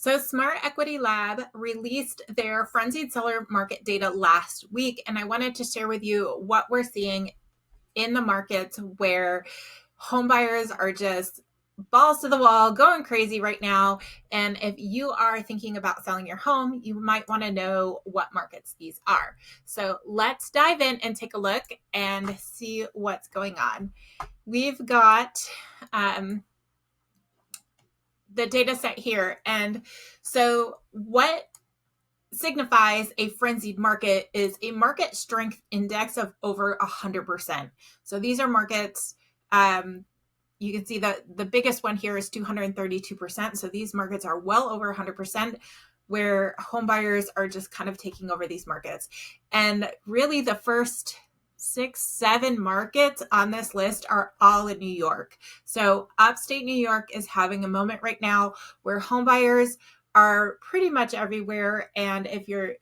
So, Smart Equity Lab released their Frenzied seller market data last week, and I wanted to share with you what we're seeing in the markets where home buyers are just balls to the wall, going crazy right now. And if you are thinking about selling your home, you might want to know what markets these are. So, let's dive in and take a look and see what's going on. We've got the data set here. And so what signifies a frenzied market is a market strength index of over 100%. So these are markets, you can see that the biggest one here is 232%. So these markets are well over 100%, where home buyers are just kind of taking over these markets. And really the first 6, 7 markets on this list are all in New York. So upstate New York is having a moment right now where home buyers are pretty much everywhere. And if you're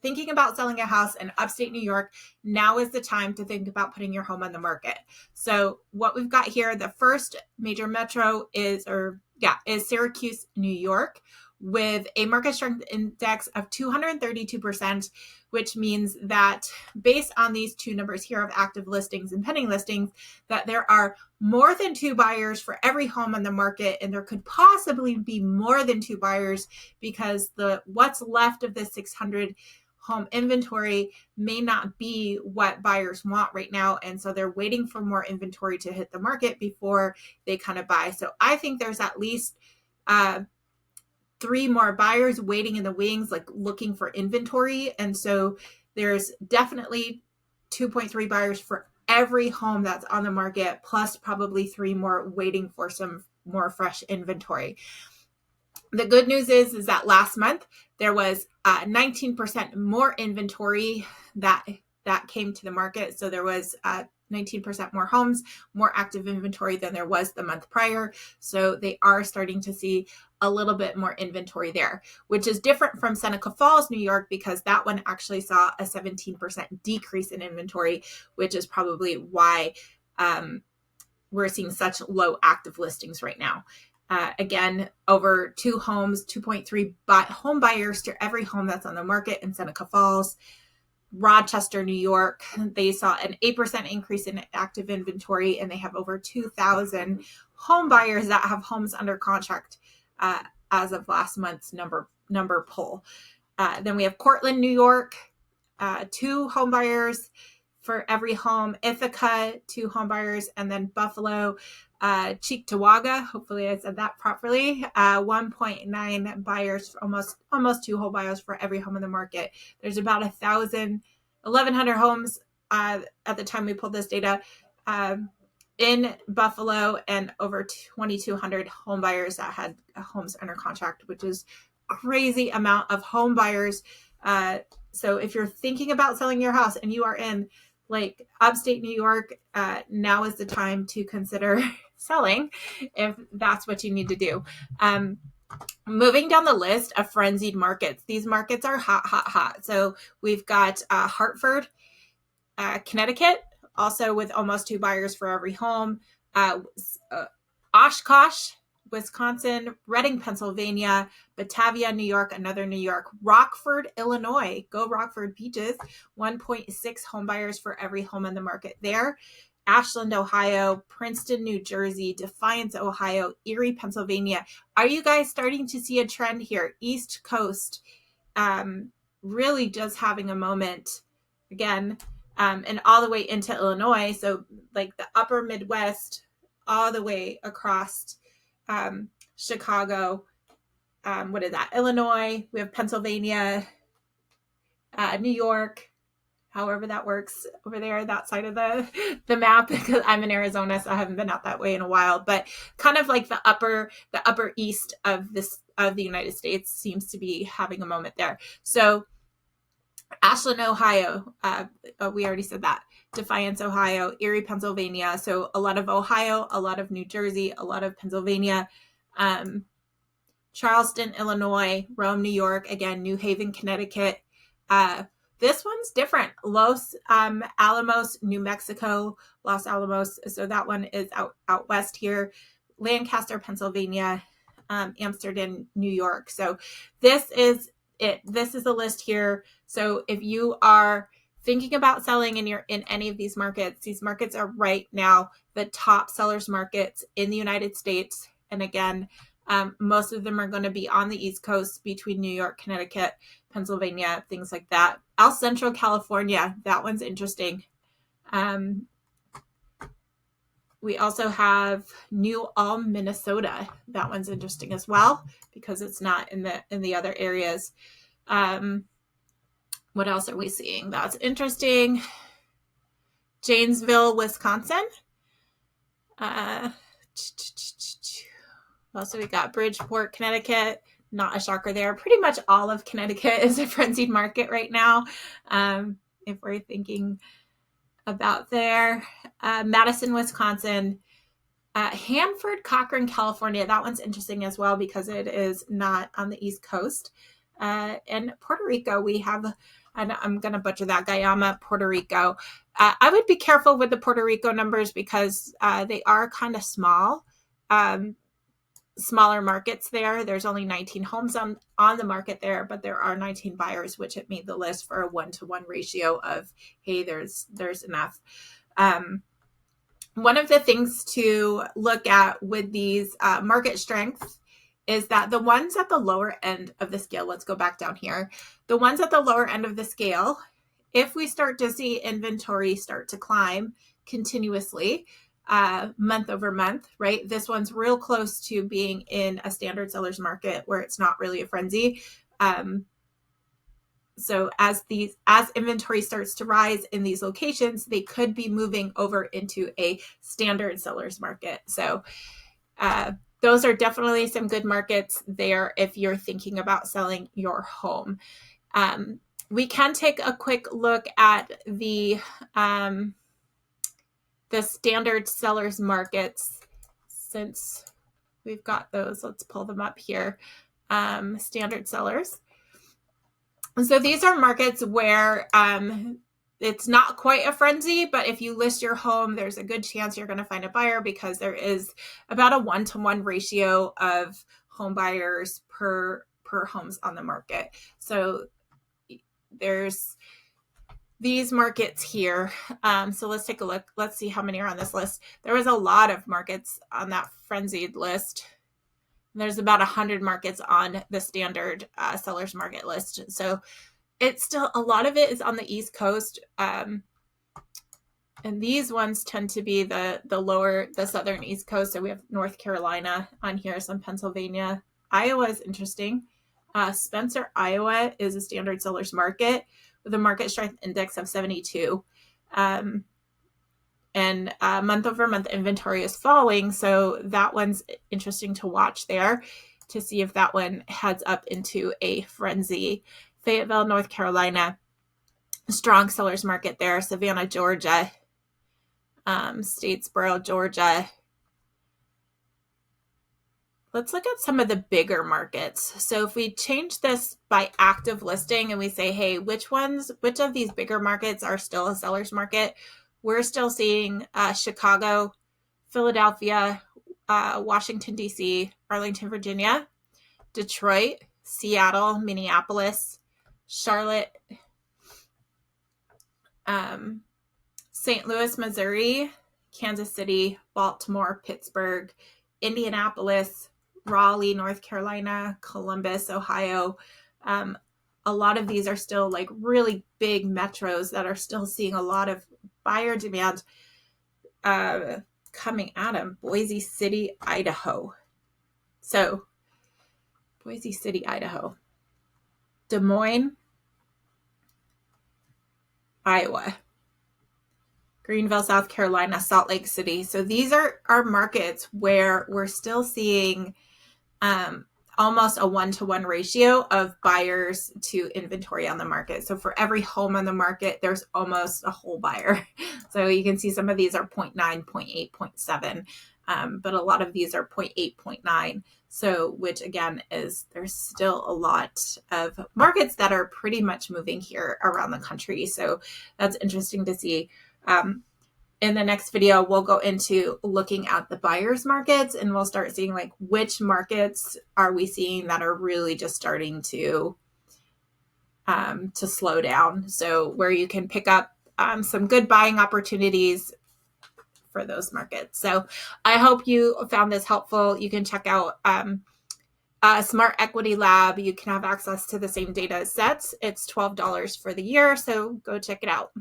thinking about selling a house in upstate New York, now is the time to think about putting your home on the market. So what we've got here, the first major metro is Syracuse, New York, with a market strength index of 232%, which means that based on these two numbers here of active listings and pending listings, that there are more than 2 buyers for every home on the market, and there could possibly be more than 2 buyers because what's left of the 600 home inventory may not be what buyers want right now. And so they're waiting for more inventory to hit the market before they kind of buy. So I think there's at least 3 more buyers waiting in the wings, like looking for inventory. And so there's definitely 2.3 buyers for every home that's on the market, plus probably 3 more waiting for some more fresh inventory. The good news is that last month there was 19% more inventory that came to the market. So there was 19% more homes, more active inventory than there was the month prior. So they are starting to see a little bit more inventory there, which is different from Seneca Falls, New York, because that one actually saw a 17% decrease in inventory, which is probably why we're seeing such low active listings right now. Again, over 2.3 home buyers to every home that's on the market in Seneca Falls. Rochester, New York, they saw an 8% increase in active inventory, and they have over 2,000 home buyers that have homes under contract as of last month's number poll. Then we have Cortland, New York, 2 home buyers for every home. Ithaca, 2 home buyers, and then Buffalo, Cheektowaga, hopefully I said that properly, 1.9 buyers, almost 2 home buyers for every home in the market. There's about 1,100 homes at the time we pulled this data in Buffalo, and over 2,200 home buyers that had homes under contract, which is crazy amount of home buyers. So if you're thinking about selling your house and you are in like upstate New York, now is the time to consider selling if that's what you need to do. Moving down the list of frenzied markets, these markets are hot. So we've got Hartford, Connecticut, also with almost 2 buyers for every home. Oshkosh, Wisconsin, Reading, Pennsylvania, Batavia, New York, another New York, Rockford, Illinois, go Rockford Peaches, 1.6 home buyers for every home on the market there. Ashland, Ohio, Princeton, New Jersey, Defiance, Ohio, Erie, Pennsylvania. Are you guys starting to see a trend here? East Coast really just having a moment again, and all the way into Illinois. So like the upper Midwest, all the way across Chicago, what is that? Illinois, we have Pennsylvania, New York, however that works over there, that side of the map, because I'm in Arizona, so I haven't been out that way in a while, but kind of like the upper east of the United States seems to be having a moment there. So Ashland, Ohio, we already said that. Defiance, Ohio, Erie, Pennsylvania. So a lot of Ohio, a lot of New Jersey, a lot of Pennsylvania, Charleston, Illinois, Rome, New York, again, New Haven, Connecticut. This one's different. Los Alamos, New Mexico, Los Alamos. So that one is out west here. Lancaster, Pennsylvania, Amsterdam, New York. So this is it. This is the list here. So if you are thinking about selling and you're in any of these markets are right now the top sellers markets in the United States. And again, most of them are going to be on the East Coast between New York, Connecticut, Pennsylvania, things like that. South Central California, that one's interesting. We also have New Ulm, Minnesota. That one's interesting as well because it's not in the other areas. What else are we seeing? That's interesting. Janesville, Wisconsin. Also, we got Bridgeport, Connecticut. Not a shocker there. Pretty much all of Connecticut is a frenzied market right now. If we're thinking about there. Madison, Wisconsin. Hanford, Cochran, California. That one's interesting as well because it is not on the East Coast. And Puerto Rico, we have, and I'm going to butcher that, Guayama, Puerto Rico. I would be careful with the Puerto Rico numbers because they are kind of small. Smaller markets there. There's only 19 homes on the market there, but there are 19 buyers, which it made the list for a 1-to-1 ratio of, hey, there's enough. One of the things to look at with these market strengths is that the ones at the lower end of the scale, let's go back down here, the ones at the lower end of the scale, if we start to see inventory start to climb continuously, month over month, right? This one's real close to being in a standard seller's market where it's not really a frenzy. So as inventory starts to rise in these locations, they could be moving over into a standard seller's market. So those are definitely some good markets there if you're thinking about selling your home. We can take a quick look at the standard sellers markets since we've got those. Let's pull them up here. Standard sellers. So these are markets where it's not quite a frenzy, but if you list your home, there's a good chance you're going to find a buyer because there is about a 1-to-1 ratio of home buyers per homes on the market. So there's these markets here. So let's take a look. Let's see how many are on this list. There was a lot of markets on that frenzied list. There's about 100 markets on the standard sellers market list. So it's still, a lot of it is on the East Coast. And these ones tend to be the southern East Coast. So we have North Carolina on here, some Pennsylvania. Iowa is interesting. Spencer, Iowa is a standard sellers market with a market strength index of 72. And month over month inventory is falling. So that one's interesting to watch there to see if that one heads up into a frenzy. Fayetteville, North Carolina, strong sellers market there. Savannah, Georgia, Statesboro, Georgia. Let's look at some of the bigger markets. So if we change this by active listing and we say, hey, which of these bigger markets are still a seller's market? We're still seeing Chicago, Philadelphia, Washington, D.C., Arlington, Virginia, Detroit, Seattle, Minneapolis, Charlotte, St. Louis, Missouri, Kansas City, Baltimore, Pittsburgh, Indianapolis, Raleigh, North Carolina, Columbus, Ohio. A lot of these are still like really big metros that are still seeing a lot of buyer demand coming at them. Boise City, Idaho. So Boise City, Idaho. Des Moines, Iowa. Greenville, South Carolina, Salt Lake City. So these are our markets where we're still seeing almost a 1-to-1 ratio of buyers to inventory on the market. So for every home on the market, there's almost a whole buyer. So you can see some of these are 0.9, 0.8, 0.7, but a lot of these are 0.8, 0.9. So which again is there's still a lot of markets that are pretty much moving here around the country. So that's interesting to see. in the next video, we'll go into looking at the buyer's markets, and we'll start seeing like which markets are we seeing that are really just starting to slow down. So where you can pick up some good buying opportunities for those markets. So I hope you found this helpful. You can check out Smart Equity Lab. You can have access to the same data sets. It's $12 for the year. So go check it out.